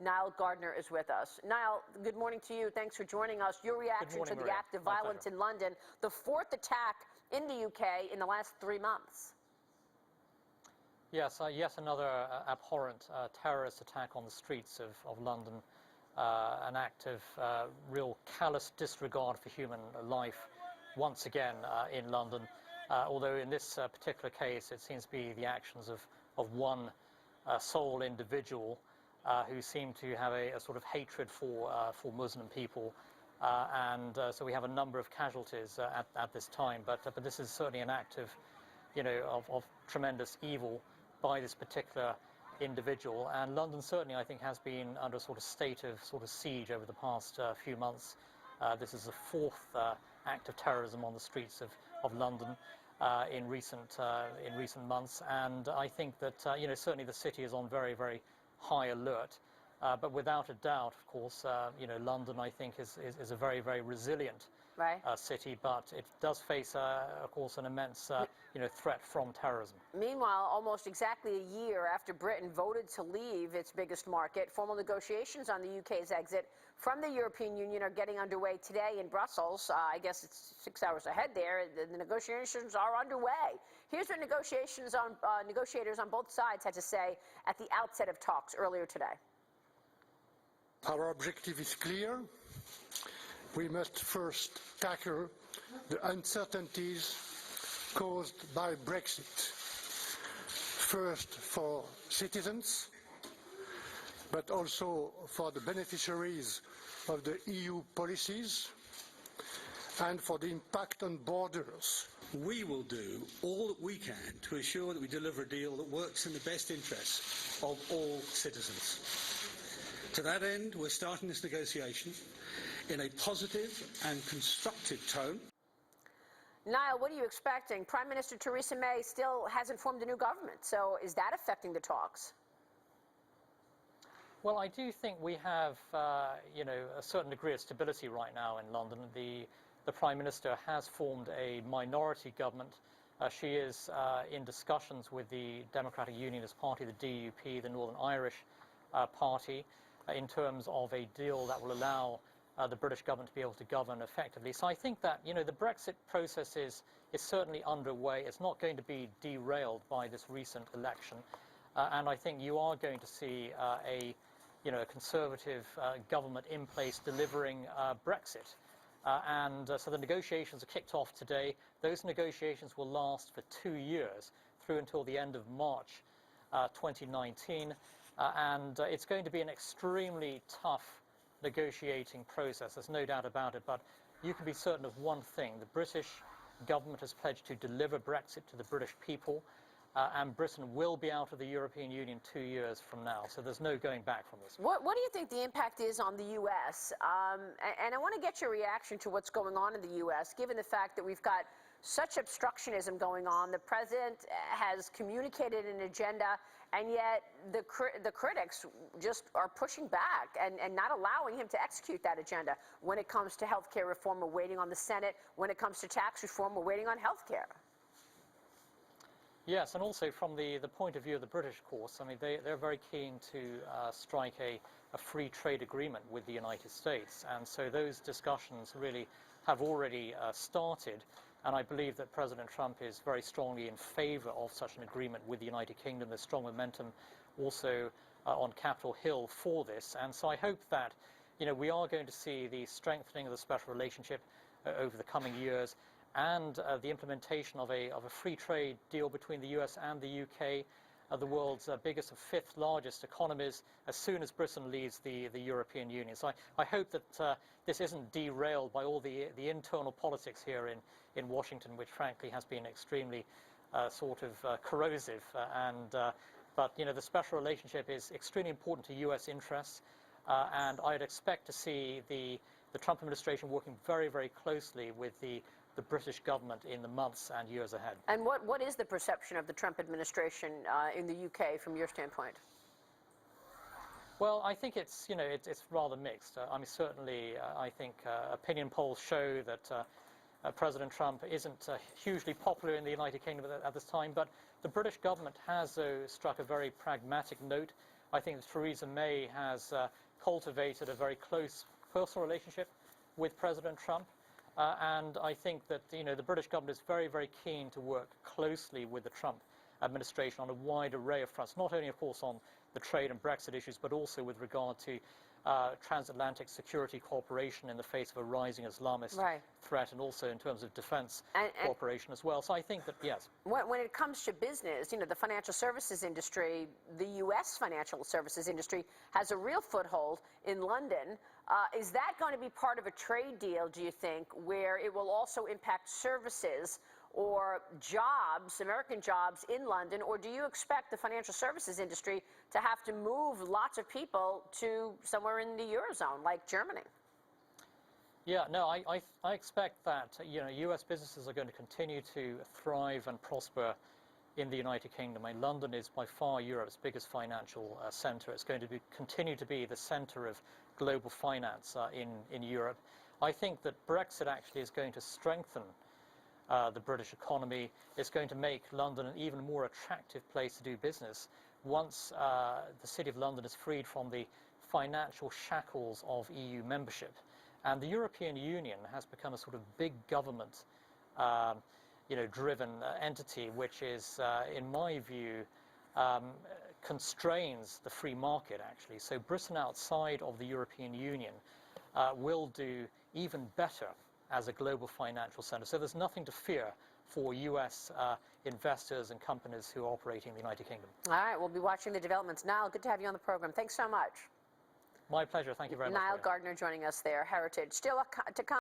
Nile Gardiner is with us. Nile, good morning to you. Thanks for joining us. Your reaction to the act of violence in London, the fourth attack in the UK in the last 3 months. Yes, yet another abhorrent terrorist attack on the streets of London, an act of real callous disregard for human life once again in London, although in this particular case it seems to be the actions of one sole individual who seemed to have a sort of hatred for Muslim people, and so we have a number of casualties at this time. But this is certainly an act of, of tremendous evil by this particular individual. And London certainly, I think, has been under a sort of state of siege over the past few months. This is the fourth act of terrorism on the streets of London in recent months, and I think that certainly the city is on very, very high alert. But without a doubt, of course, London, I think, is a very, very resilient city, but it does face, of course, an immense threat from terrorism. Meanwhile, almost exactly a year after Britain voted to leave its biggest market, formal negotiations on the UK's exit from the European Union are getting underway today in Brussels. I guess it's 6 hours ahead there. The negotiations are underway. Here's what negotiators on both sides had to say at the outset of talks earlier today. Our objective is clear. We must first tackle the uncertainties caused by Brexit. First for citizens, but also for the beneficiaries of the EU policies and for the impact on borders. We will do all that we can to ensure that we deliver a deal that works in the best interests of all citizens. To that end, we're starting this negotiation in a positive and constructive tone. Niall, what are you expecting? Prime Minister Theresa May still hasn't formed a new government, so is that affecting the talks? Well, I do think we have, a certain degree of stability right now in London. The Prime Minister has formed a minority government. She is in discussions with the Democratic Unionist Party, the DUP, the Northern Irish Party, in terms of a deal that will allow the British government to be able to govern effectively. So I think that, the Brexit process is certainly underway. It's not going to be derailed by this recent election. And I think you are going to see a conservative government in place delivering Brexit. So the negotiations are kicked off today. Those negotiations will last for 2 years, through until the end of March 2019. And it's going to be an extremely tough negotiating process, there's no doubt about it, but you can be certain of one thing: the British government has pledged to deliver Brexit to the British people, and Britain will be out of the European Union 2 years from now, so there's no going back from this. What do you think the impact is on the U.S.? And I want to get your reaction to what's going on in the U.S., given the fact that we've got such obstructionism going on. The president has communicated an agenda, and yet the critics just are pushing back and not allowing him to execute that agenda. When it comes to health care reform, we're waiting on the Senate. When it comes to tax reform, we're waiting on health care. Yes, and also from the point of view of the British, of course, I mean, they're very keen to strike a free trade agreement with the United States. And so those discussions really have already started. And I believe that President Trump is very strongly in favor of such an agreement with the United Kingdom. There's strong momentum also on Capitol Hill for this. And so I hope that, we are going to see the strengthening of the special relationship over the coming years, and the implementation of a free trade deal between the US and the UK, the world's biggest and fifth largest economies, as soon as Britain leaves the European Union. So I hope that this isn't derailed by all the internal politics here in Washington, which frankly has been extremely corrosive. But the special relationship is extremely important to US interests, and I'd expect to see the Trump administration working very, very closely with the British government in the months and years ahead. And what is the perception of the Trump administration in the UK from your standpoint? Well, I think it's rather mixed. I mean, certainly, I think opinion polls show that President Trump isn't hugely popular in the United Kingdom at this time, but the British government has struck a very pragmatic note. I think that Theresa May has cultivated a very close personal relationship with President Trump. And I think that the British government is very, very keen to work closely with the Trump administration on a wide array of fronts, not only, of course, on the trade and Brexit issues, but also with regard to transatlantic security cooperation in the face of a rising Islamist threat, and also in terms of defense cooperation as well. So I think that, yes. When it comes to business, the financial services industry, the U.S. financial services industry has a real foothold in London. Is that going to be part of a trade deal, do you think, where it will also impact services or jobs, American jobs in London, or do you expect the financial services industry to have to move lots of people to somewhere in the Eurozone, like Germany? Yeah, no, I expect that U.S. businesses are going to continue to thrive and prosper in the United Kingdom. I mean, London is by far Europe's biggest financial centre. It's going to continue to be the centre of global finance in Europe. I think that Brexit actually is going to strengthen the British economy. It's going to make London an even more attractive place to do business once the City of London is freed from the financial shackles of EU membership. And the European Union has become a sort of big government, driven entity, which is, in my view, constrains the free market, actually. So Britain outside of the European Union will do even better as a global financial center. So there's nothing to fear for U.S. investors and companies who are operating in the United Kingdom. All right, we'll be watching the developments. Niall, good to have you on the program. Thanks so much. My pleasure. Thank you very much. Nile Gardiner joining us there, Heritage. Still to come.